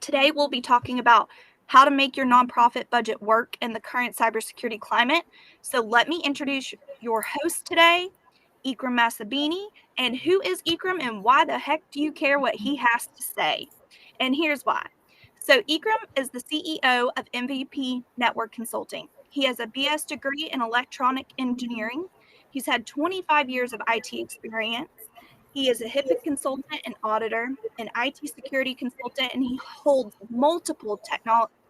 Today, we'll be talking about how to make your nonprofit budget work in the current cybersecurity climate. So let me introduce your host today, Ikram Masabini. And who is Ikram and why the heck do you care what he has to say? And here's why. So Ikram is the CEO of MVP Network Consulting. He has a BS degree in electronic engineering. He's had 25 years of IT experience. He is a HIPAA consultant and auditor, an IT security consultant, and he holds multiple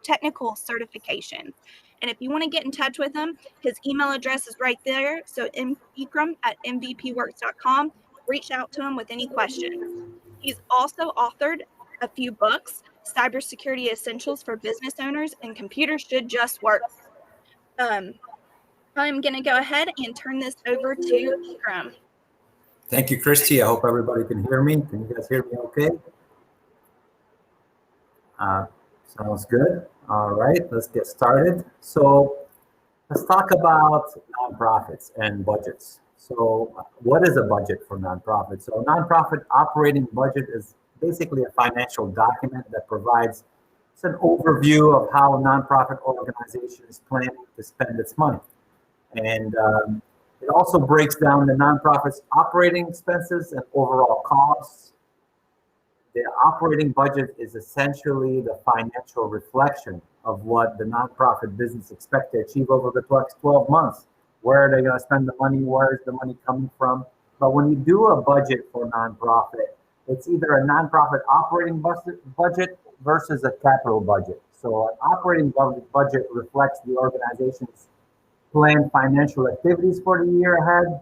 technical certifications. And if you want to get in touch with him, his email address is right there. So ikram@mvpworks.com. Reach out to him with any questions. He's also authored a few books, Cybersecurity Essentials for Business Owners, and Computers Should Just Work. I'm going to go ahead and turn this over to Ikram. Thank you, Christy. I hope everybody can hear me. Can you guys hear me okay? Sounds good. All right, let's get started. So let's talk about nonprofits and budgets. So what is a budget for nonprofits? So a nonprofit operating budget is basically a financial document that provides an overview of how a nonprofit organization is planning to spend its money. And it also breaks down the nonprofit's operating expenses and overall costs. The operating budget is essentially the financial reflection of what the nonprofit business expects to achieve over the next 12 months. Where are they going to spend the money? Where is the money coming from? But when you do a budget for a nonprofit, it's either a nonprofit operating budget versus a capital budget. So an operating budget reflects the organization's planned financial activities for the year ahead,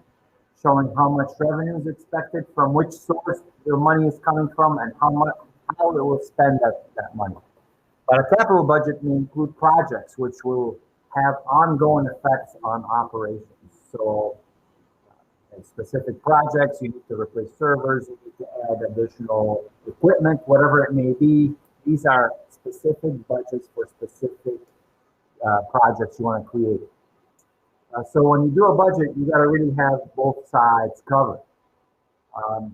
showing how much revenue is expected, from which source your money is coming from, and how it will spend that money. But a capital budget may include projects which will have ongoing effects on operations. So in specific projects, you need to replace servers, you need to add additional equipment, whatever it may be. These are specific budgets for specific projects you want to create. So when you do a budget, you got to really have both sides covered.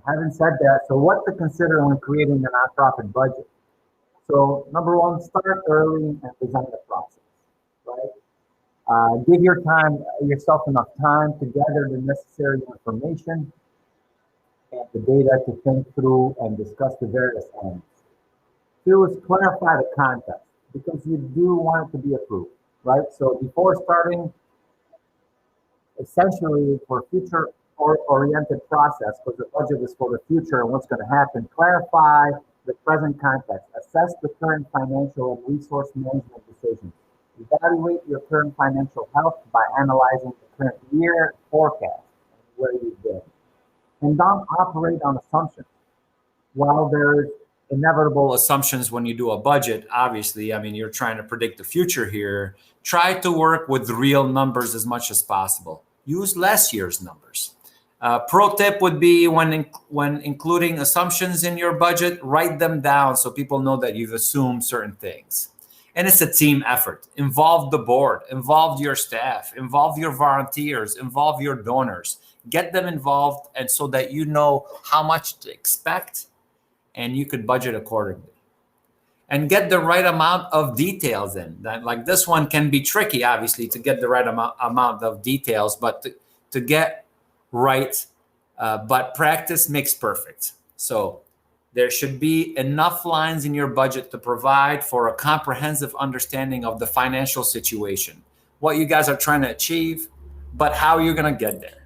Having said that, so what to consider when creating a nonprofit budget? So number one, start early and design the process, right? Give yourself enough time to gather the necessary information and the data to think through and discuss the various ends. Two is clarify the context, because you do want it to be approved, right? So before starting, essentially for future oriented process, because the budget is for the future and what's going to happen, clarify the present context, assess the current financial and resource management decisions, evaluate your current financial health by analyzing the current year forecast and where you've been, and don't operate on assumptions. While there's inevitable assumptions when you do a budget, obviously, I mean, you're trying to predict the future here. Try to work with real numbers as much as possible. Use last year's numbers. Pro tip would be when including assumptions in your budget, write them down so people know that you've assumed certain things. And it's a team effort. Involve the board, involve your staff, involve your volunteers, involve your donors. Get them involved, and so that you know how much to expect and you could budget accordingly. And get the right amount of details in. That, like this one can be tricky, obviously, to get the right amount of details, but to get right, but practice makes perfect. So there should be enough lines in your budget to provide for a comprehensive understanding of the financial situation, what you guys are trying to achieve, but how you're going to get there.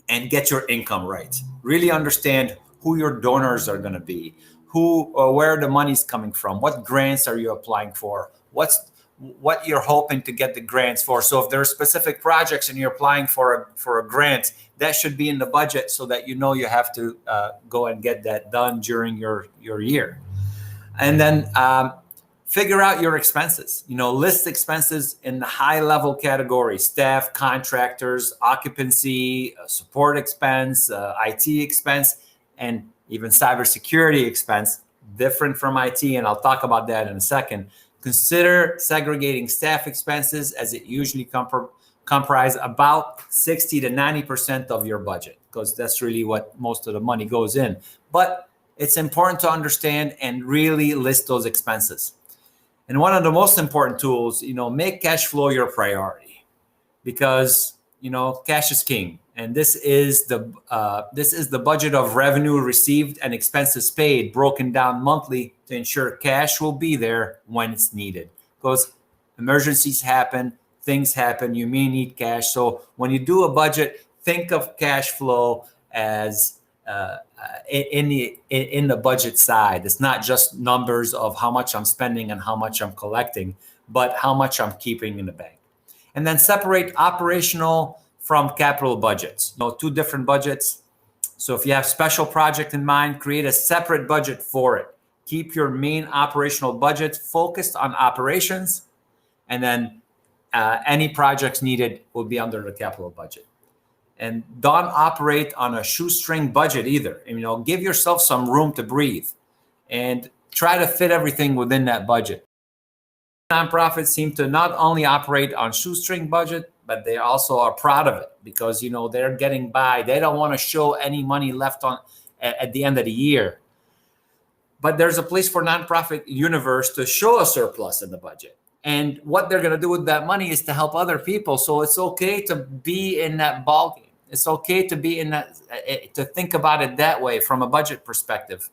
And get your income right. Really understand who your donors are going to be, who or where the money's coming from, what grants are you applying for, what you're hoping to get the grants for. So if there are specific projects and you're applying for a grant, that should be in the budget so that you know you have to go and get that done during your year. And then figure out your expenses. List expenses in the high level categories: staff, contractors, occupancy, support expense, IT expense, and even cybersecurity expense, different from IT, and I'll talk about that in a second. Consider segregating staff expenses, as it usually comprise about 60 to 90% of your budget, because that's really what most of the money goes in. But it's important to understand and really list those expenses. And one of the most important tools, make cash flow your priority, because cash is king. And this is the budget of revenue received and expenses paid, broken down monthly to ensure cash will be there when it's needed. Because emergencies happen, things happen, you may need cash. So when you do a budget, think of cash flow as in the budget side. It's not just numbers of how much I'm spending and how much I'm collecting, but how much I'm keeping in the bank. And then separate operational from capital budgets. Two different budgets. So if you have special project in mind, create a separate budget for it. Keep your main operational budget focused on operations, and then any projects needed will be under the capital budget. And don't operate on a shoestring budget either. Give yourself some room to breathe and try to fit everything within that budget. Nonprofits seem to not only operate on shoestring budget, but they also are proud of it because they're getting by. They don't want to show any money left on at the end of the year. But there's a place for nonprofit universe to show a surplus in the budget. And what they're going to do with that money is to help other people. So it's okay to be in that ballgame. It's okay to be in that, to think about it that way from a budget perspective.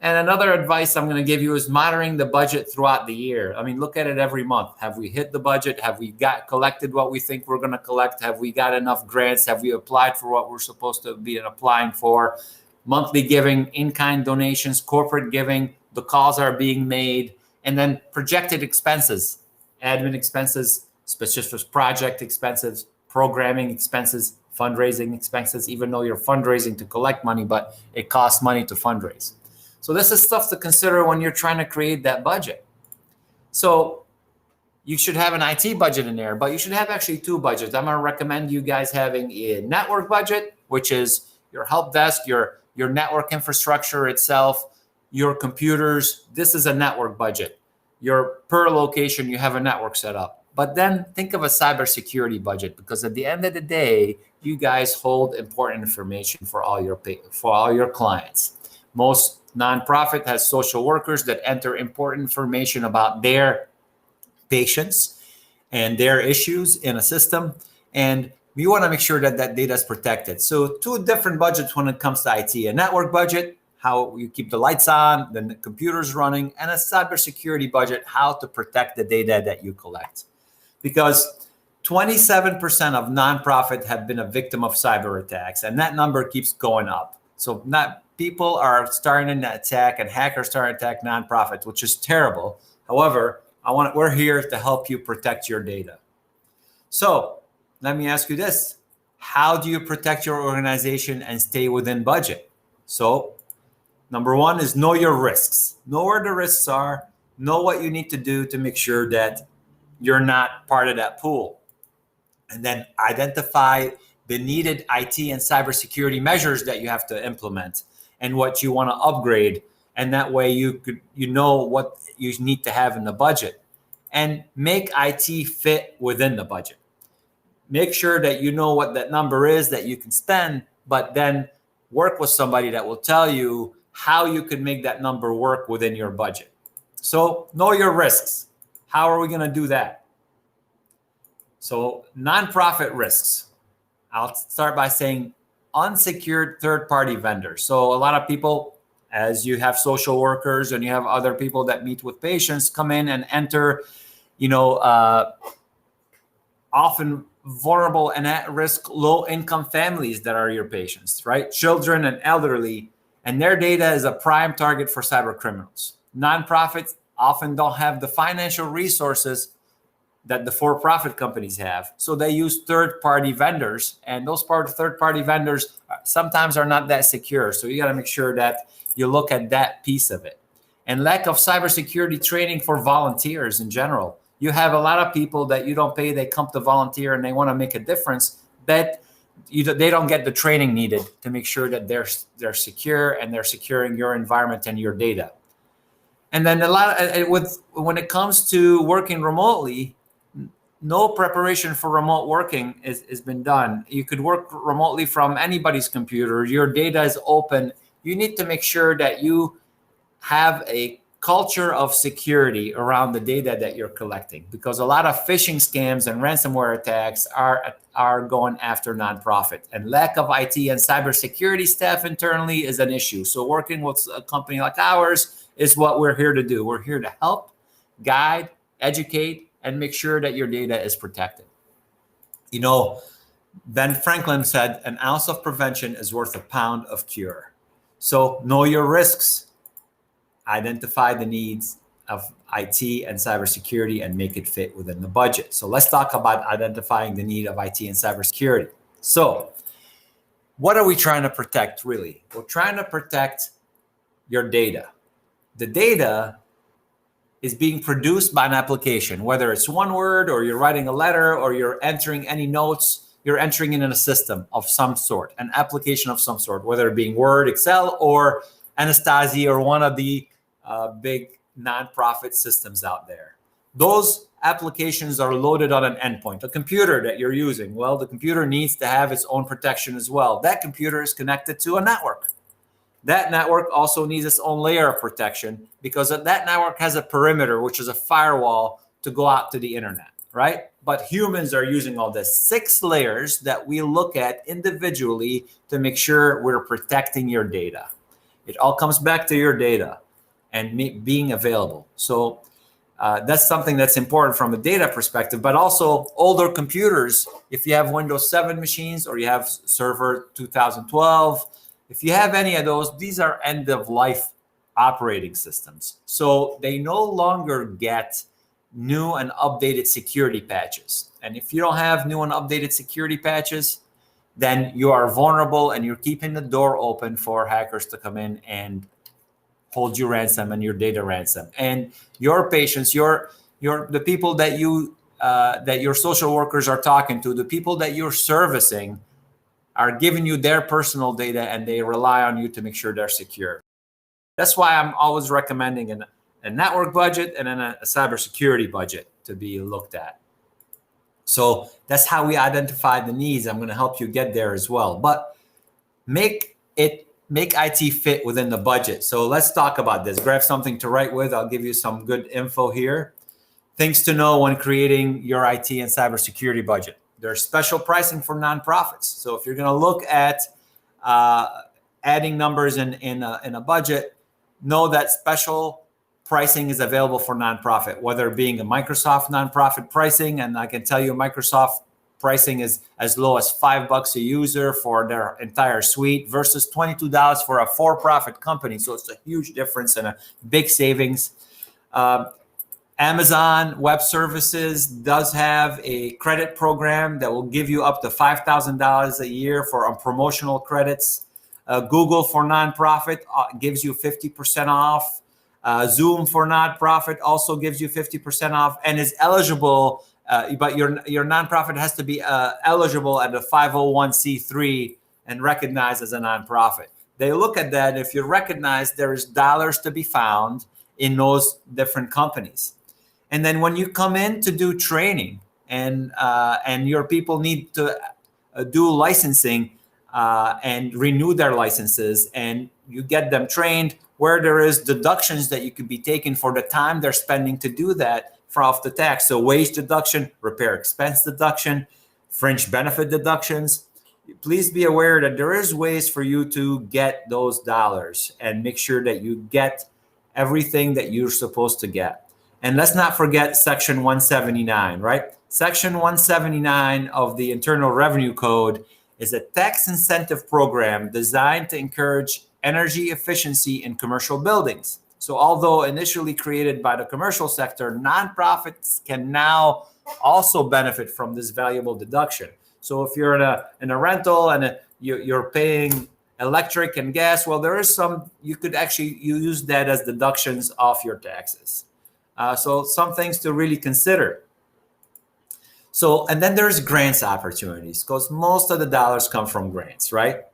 And another advice I'm going to give you is monitoring the budget throughout the year. Look at it every month. Have we hit the budget? Have we collected what we think we're going to collect? Have we got enough grants? Have we applied for what we're supposed to be applying for? Monthly giving, in-kind donations, corporate giving, the calls are being made, and then projected expenses, admin expenses, specific project expenses, programming expenses, fundraising expenses, even though you're fundraising to collect money, but it costs money to fundraise. So this is stuff to consider when you're trying to create that budget. So you should have an IT budget in there, but you should have actually two budgets. I'm going to recommend you guys having a network budget, which is your help desk, your network infrastructure itself, your computers. This is a network budget. Your per location, you have a network set up. But then think of a cybersecurity budget, because at the end of the day, you guys hold important information for all your clients. Most nonprofit has social workers that enter important information about their patients and their issues in a system. And we want to make sure that that data is protected. So two different budgets when it comes to IT: a network budget, how you keep the lights on, the computers running, and a cybersecurity budget, how to protect the data that you collect. Because 27% of nonprofits have been a victim of cyber attacks, and that number keeps going up. So people are starting to attack, and hackers starting to attack nonprofits, which is terrible. However, we're here to help you protect your data. So let me ask you this: how do you protect your organization and stay within budget? So number one is know your risks. Know where the risks are. Know what you need to do to make sure that you're not part of that pool. And then identify the needed IT and cybersecurity measures that you have to implement and what you want to upgrade. And that way you know what you need to have in the budget, and make IT fit within the budget. Make sure that you know what that number is that you can spend, but then work with somebody that will tell you how you could make that number work within your budget. So know your risks. How are we going to do that? So nonprofit risks. I'll start by saying unsecured third-party vendors. So a lot of people, as you have social workers and you have other people that meet with patients, come in and enter, often vulnerable and at-risk low-income families that are your patients, right? Children and elderly, and their data is a prime target for cyber criminals. Nonprofits often don't have the financial resources that the for-profit companies have. So they use third-party vendors, and those third-party vendors sometimes are not that secure. So you got to make sure that you look at that piece of it. And lack of cybersecurity training for volunteers in general. You have a lot of people that you don't pay, they come to volunteer and they want to make a difference, but they don't get the training needed to make sure that they're secure and they're securing your environment and your data. And then when it comes to working remotely, no preparation for remote working has been done. You could work remotely from anybody's computer. Your data is open you need to make sure that you have a culture of security around the data that you're collecting, because a lot of phishing scams and ransomware attacks are going after nonprofit, and lack of IT and cybersecurity staff internally is an issue. So working with a company like ours is what we're here to do. We're here to help, guide, educate, and make sure that your data is protected. You know, Ben Franklin said, an ounce of prevention is worth a pound of cure. So know your risks, identify the needs of IT and cybersecurity, and make it fit within the budget. So let's talk about identifying the need of IT and cybersecurity. So what are we trying to protect really? We're trying to protect your data. The data is being produced by an application, whether it's one word or you're writing a letter or you're entering any notes, you're entering in a system of some sort, an application of some sort, whether it being Word, Excel, or Anastasia, or one of the big nonprofit systems out there. Those applications are loaded on an endpoint, a computer that you're using. Well, the computer needs to have its own protection as well. That computer is connected to a network. That network also needs its own layer of protection, because that network has a perimeter, which is a firewall to go out to the internet, right? But humans are using all this 6 layers that we look at individually to make sure we're protecting your data. It all comes back to your data and being available. So that's something that's important from a data perspective, but also older computers. If you have Windows 7 machines or you have Server 2012, if you have any of those, these are end-of-life operating systems. So they no longer get new and updated security patches. And if you don't have new and updated security patches, then you are vulnerable and you're keeping the door open for hackers to come in and hold you ransom and your data ransom. And your patients, the people that your social workers are talking to, the people that you're servicing, are giving you their personal data, and they rely on you to make sure they're secure. That's why I'm always recommending a network budget and then a cybersecurity budget to be looked at. So that's how we identify the needs. I'm going to help you get there as well. But make IT fit within the budget. So let's talk about this. Grab something to write with. I'll give you some good info here. Things to know when creating your IT and cybersecurity budget. There's special pricing for nonprofits. So if you're going to look at adding numbers in a budget, know that special pricing is available for nonprofit, whether it being a Microsoft nonprofit pricing, and I can tell you Microsoft pricing is as low as $5 a user for their entire suite versus $22 for a for-profit company. So it's a huge difference and a big savings. Amazon Web Services does have a credit program that will give you up to $5,000 a year for promotional credits. Google for nonprofit gives you 50% off. Zoom for nonprofit also gives you 50% off and is eligible, but your nonprofit has to be eligible at a 501c3 and recognized as a nonprofit. They look at that. If you're recognized, there is dollars to be found in those different companies. And then when you come in to do training and your people need to do licensing and renew their licenses, and you get them trained, where there is deductions that you could be taken for the time they're spending to do that off the tax. So wage deduction, repair expense deduction, fringe benefit deductions. Please be aware that there is ways for you to get those dollars and make sure that you get everything that you're supposed to get. And let's not forget Section 179, right? Section 179 of the Internal Revenue Code is a tax incentive program designed to encourage energy efficiency in commercial buildings. So although initially created by the commercial sector, nonprofits can now also benefit from this valuable deduction. So if you're in a rental and you're paying electric and gas, well, there is you could actually use that as deductions off your taxes. So some things to really consider. So, and then there's grants opportunities, because most of the dollars come from grants, right?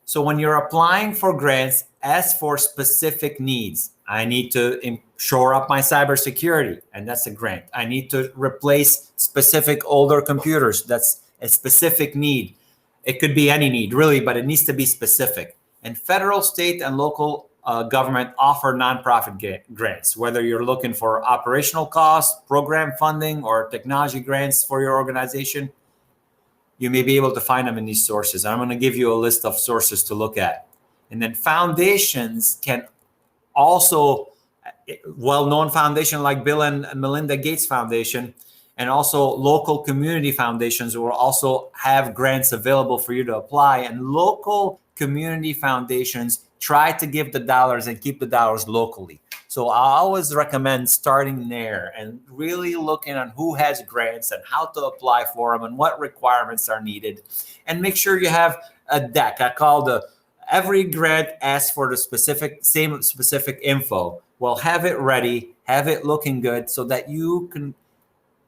So when you're applying for grants, ask for specific needs. I need to shore up my cybersecurity, and that's a grant. I need to replace specific older computers. That's a specific need. It could be any need, really, but it needs to be specific. And federal, state, and local government offer nonprofit grants, whether you're looking for operational costs, program funding, or technology grants for your organization. You may be able to find them in these sources. I'm going to give you a list of sources to look at. And then foundations can also, well-known foundation like Bill and Melinda Gates Foundation, and also local community foundations will also have grants available for you to apply. And local community foundations try to give the dollars and keep the dollars locally. So I always recommend starting there and really looking at who has grants and how to apply for them and what requirements are needed. And make sure you have a deck. I call every grant asks for the same specific info. Well, have it ready, have it looking good so that you can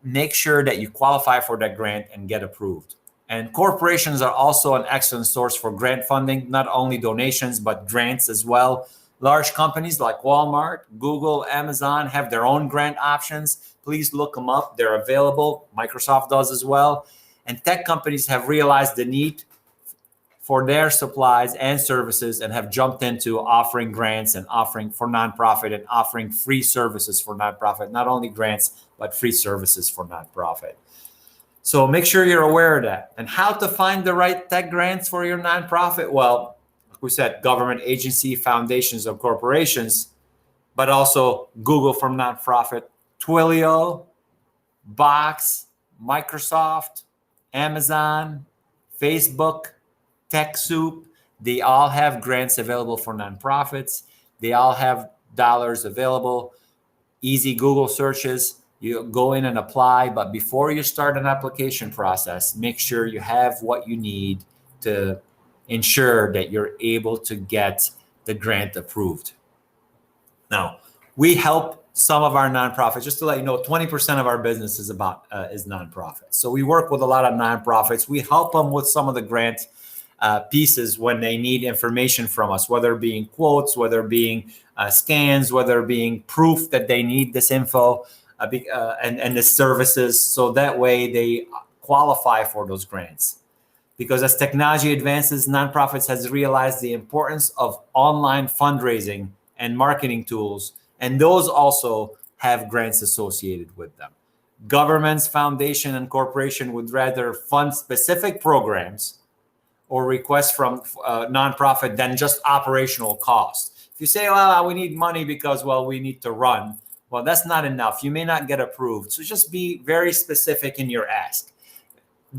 make sure that you qualify for that grant and get approved. And corporations are also an excellent source for grant funding, not only donations, but grants as well. Large companies like Walmart, Google, Amazon have their own grant options. Please look them up. They're available. Microsoft does as well. And tech companies have realized the need for their supplies and services and have jumped into offering grants and offering for nonprofit and offering free services for nonprofit, not only grants, but free services for nonprofit. So make sure you're aware of that. And how to find the right tech grants for your nonprofit? Well, like we said, government agency, foundations, or corporations, but also Google for nonprofit, Twilio, Box, Microsoft, Amazon, Facebook, TechSoup. They all have grants available for nonprofits. They all have dollars available. Easy Google searches. You go in and apply, but before you start an application process, make sure you have what you need to ensure that you're able to get the grant approved. Now, we help some of our nonprofits. Just to let you know, 20% of our business is nonprofits. So we work with a lot of nonprofits. We help them with some of the grant pieces when they need information from us, whether it being quotes, whether it being scans, whether it being proof that they need this info and the services. So that way they qualify for those grants. Because as technology advances, nonprofits has realized the importance of online fundraising and marketing tools, and those also have grants associated with them. Governments, foundation, and corporation would rather fund specific programs or requests from nonprofit than just operational costs. If you say, well, we need money because, well, we need to run, well, that's not enough. You may not get approved. So just be very specific in your ask.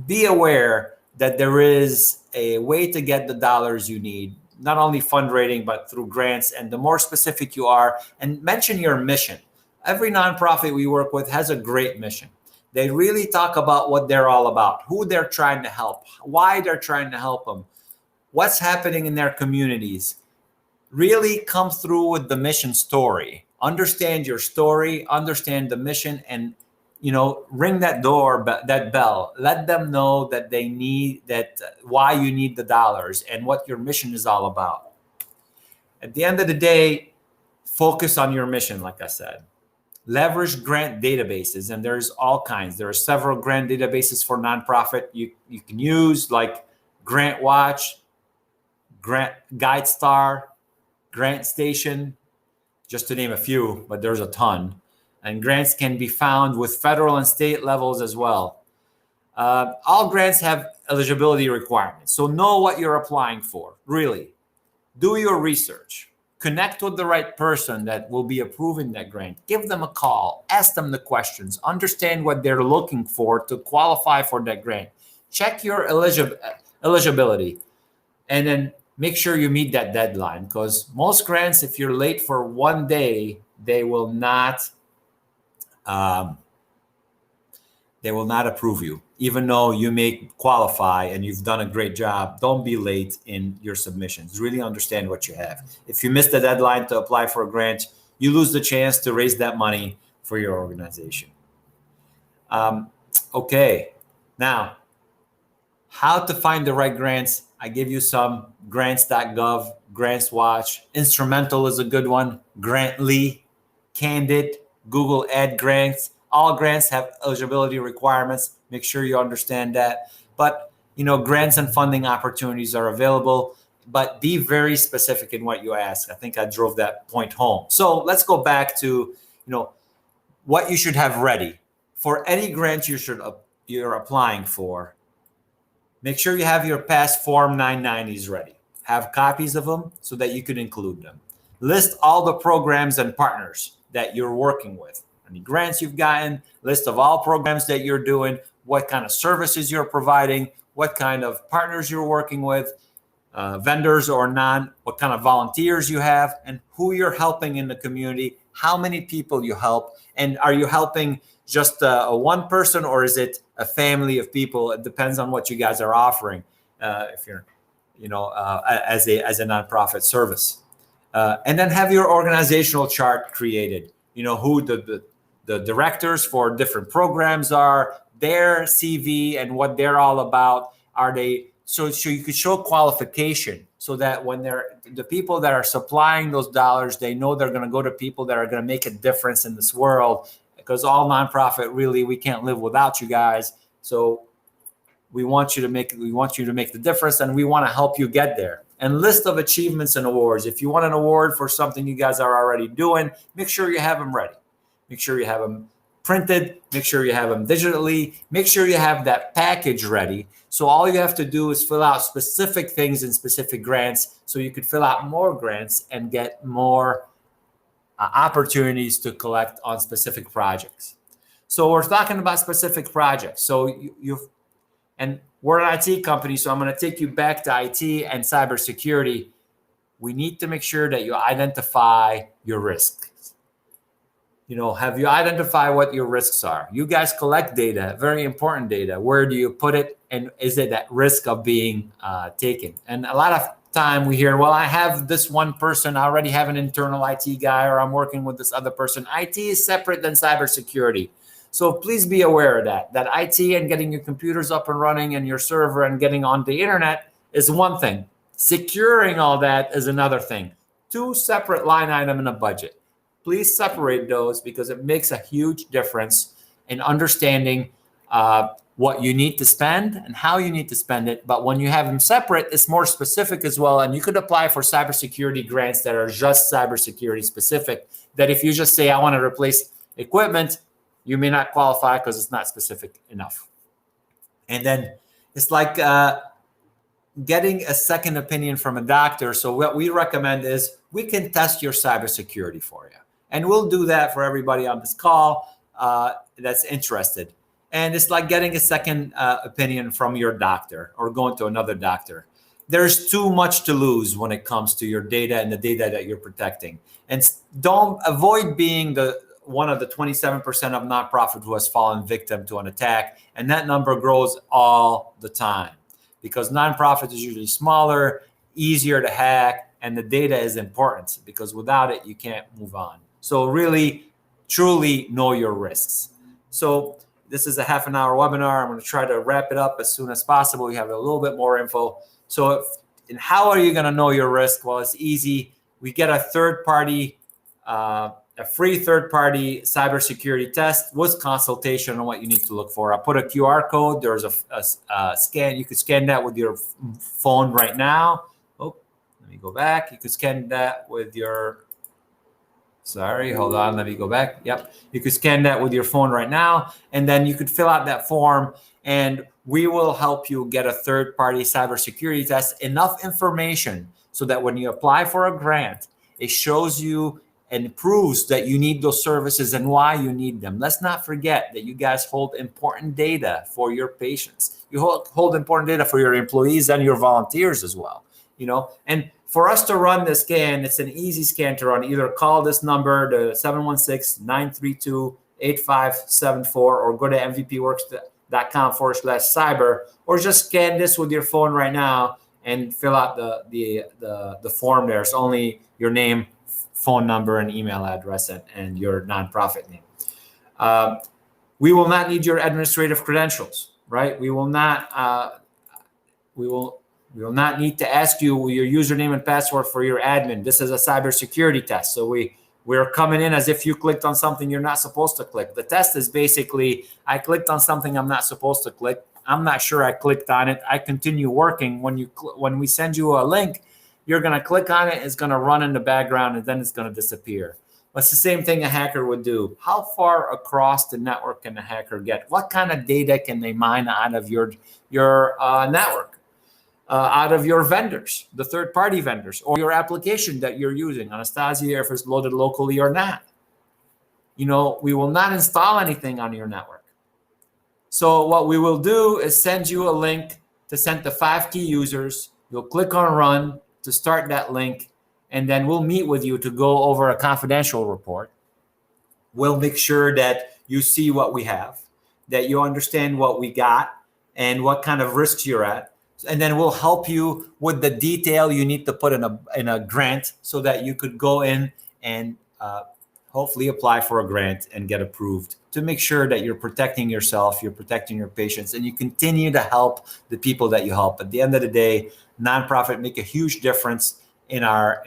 Be aware that there is a way to get the dollars you need, not only fundraising, but through grants. And the more specific you are, and mention your mission. Every nonprofit we work with has a great mission. They really talk about what they're all about, who they're trying to help, why they're trying to help them, what's happening in their communities. Really come through with the mission story. Understand your story, understand the mission, and ring that bell. Let them know that they need why you need the dollars and what your mission is all about. At the end of the day, focus on your mission, like I said. Leverage grant databases, and there's all kinds. There are several grant databases for nonprofit you can use, like Grant Watch, Grant GuideStar, Grant Station, just to name a few, but there's a ton. And grants can be found with federal and state levels as well. All grants have eligibility requirements, so know what you're applying for, really. Do your research. Connect with the right person that will be approving that grant. Give them a call. Ask them the questions. Understand what they're looking for to qualify for that grant. Check your eligibility. And then make sure you meet that deadline, because most grants, if you're late for one day, they will not approve you, even though you may qualify and you've done a great job. Don't be late in your submissions. Really understand what you have. If you miss the deadline to apply for a grant, you lose the chance to raise that money for your organization. Okay, now, how to find the right grants. I give you some: grants.gov, Grants Watch, Instrumental is a good one, Grantly, Candid, Google Ad Grants. All grants have eligibility requirements. Make sure you understand that. But, grants and funding opportunities are available. but be very specific in what you ask. I think I drove that point home. So let's go back to, what you should have ready for any grant you're applying for. Make sure you have your past Form 990s ready. Have copies of them so that you can include them. List all the programs and partners that you're working with. Any grants you've gotten, list of all programs that you're doing, what kind of services you're providing, what kind of partners you're working with, vendors or non, what kind of volunteers you have, and who you're helping in the community, how many people you help, and are you helping just a one person or is it a family of people? It depends on what you guys are offering. If you're, as a nonprofit service, and then have your organizational chart created. Who the directors for different programs are, their CV and what they're all about. Are they so you could show qualification so that when the people that are supplying those dollars, they know they're going to go to people that are going to make a difference in this world. Because all nonprofit, really, we can't live without you guys. So we want you to make the difference, and we want to help you get there. And list of achievements and awards. If you want an award for something you guys are already doing, make sure you have them ready. Make sure you have them printed. Make sure you have them digitally. Make sure you have that package ready. So all you have to do is fill out specific things in specific grants, so you could fill out more grants and get more opportunities to collect on specific projects. So we're talking about specific projects. So and we're an IT company, so I'm going to take you back to IT and cybersecurity. We need to make sure that you identify your risks. Have you identified what your risks are? You guys collect data, very important data. Where do you put it? And is it at risk of being taken? And a lot of time we hear, well, I have this one person, I already have an internal IT guy, or I'm working with this other person. IT is separate than cybersecurity. So please be aware of that IT and getting your computers up and running and your server and getting on the internet is one thing. Securing all that is another thing. Two separate line items in a budget. Please separate those because it makes a huge difference in understanding what you need to spend and how you need to spend it. But when you have them separate, it's more specific as well. And you could apply for cybersecurity grants that are just cybersecurity specific, that if you just say, I want to replace equipment, you may not qualify because it's not specific enough. And then it's like getting a second opinion from a doctor. So what we recommend is we can test your cybersecurity for you. And we'll do that for everybody on this call that's interested. And it's like getting a second opinion from your doctor or going to another doctor. There's too much to lose when it comes to your data and the data that you're protecting. And don't avoid being one of the 27% of nonprofit who has fallen victim to an attack. And that number grows all the time because nonprofit is usually smaller, easier to hack, and the data is important because without it, you can't move on. So really, truly know your risks. So this is a half an hour webinar. I'm going to try to wrap it up as soon as possible. We have a little bit more info. So and how are you going to know your risk? Well, it's easy. We get a free third-party cybersecurity test with consultation on what you need to look for. I put a QR code. There's a scan. You could scan that with your phone right now. Oh, let me go back. You could scan that with your Sorry, hold on. Let me go back. Yep. You could scan that with your phone right now, and then you could fill out that form, and we will help you get a third-party cybersecurity test, enough information so that when you apply for a grant, it shows you and proves that you need those services and why you need them. Let's not forget that you guys hold important data for your patients. You hold important data for your employees and your volunteers as well. And for us to run the scan, it's an easy scan to run. Either call this number, the 716-932-8574, or go to mvpworks.com/cyber, or just scan this with your phone right now and fill out the form. There's only your name, phone number, and email address, and your nonprofit name. We will not need your administrative credentials, right? We will not need to ask you your username and password for your admin. This is a cybersecurity test. So we're coming in as if you clicked on something you're not supposed to click. The test is basically, I clicked on something I'm not supposed to click. I'm not sure I clicked on it. I continue working. When we send you a link, you're going to click on it, it's going to run in the background, and then it's going to disappear. That's the same thing a hacker would do. How far across the network can a hacker get? What kind of data can they mine out of your network, out of your vendors, the third-party vendors, or your application that you're using, Anastasia, if it's loaded locally or not? We will not install anything on your network. So what we will do is send you a link to send to 5 key users. You'll click on run to start that link, and then we'll meet with you to go over a confidential report. We'll make sure that you see what we have, that you understand what we got and what kind of risks you're at. And then we'll help you with the detail you need to put in a grant so that you could go in and hopefully apply for a grant and get approved, to make sure that you're protecting yourself, you're protecting your patients, and you continue to help the people that you help. At the end of the day, nonprofit make a huge difference in our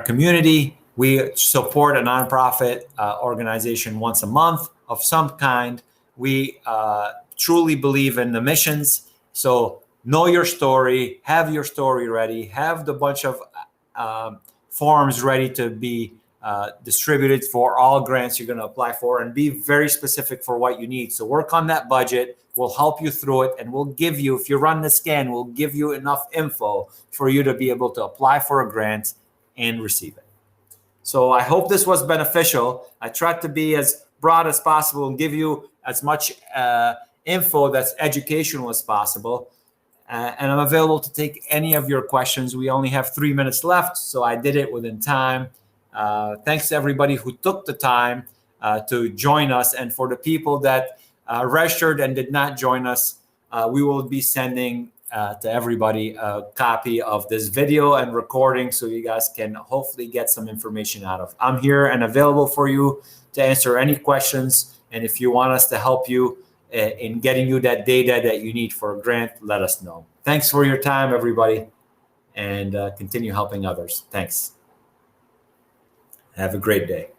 community. We support a nonprofit organization once a month of some kind. We truly believe in the missions. So know your story, have your story ready, have the bunch of forms ready to be distributed for all grants you're going to apply for, and be very specific for what you need. So work on that budget. We'll help you through it, and we'll give you, if you run the scan, we'll give you enough info for you to be able to apply for a grant and receive it. So I hope this was beneficial. I tried to be as broad as possible and give you as much info that's educational as possible. And I'm available to take any of your questions. We only have 3 minutes left, so I did it within time. Thanks to everybody who took the time to join us. And for the people that registered and did not join us, we will be sending to everybody a copy of this video and recording so you guys can hopefully get some information out of. I'm here and available for you to answer any questions. And if you want us to help you in getting you that data that you need for a grant, let us know. Thanks for your time, everybody, and continue helping others. Thanks. Have a great day.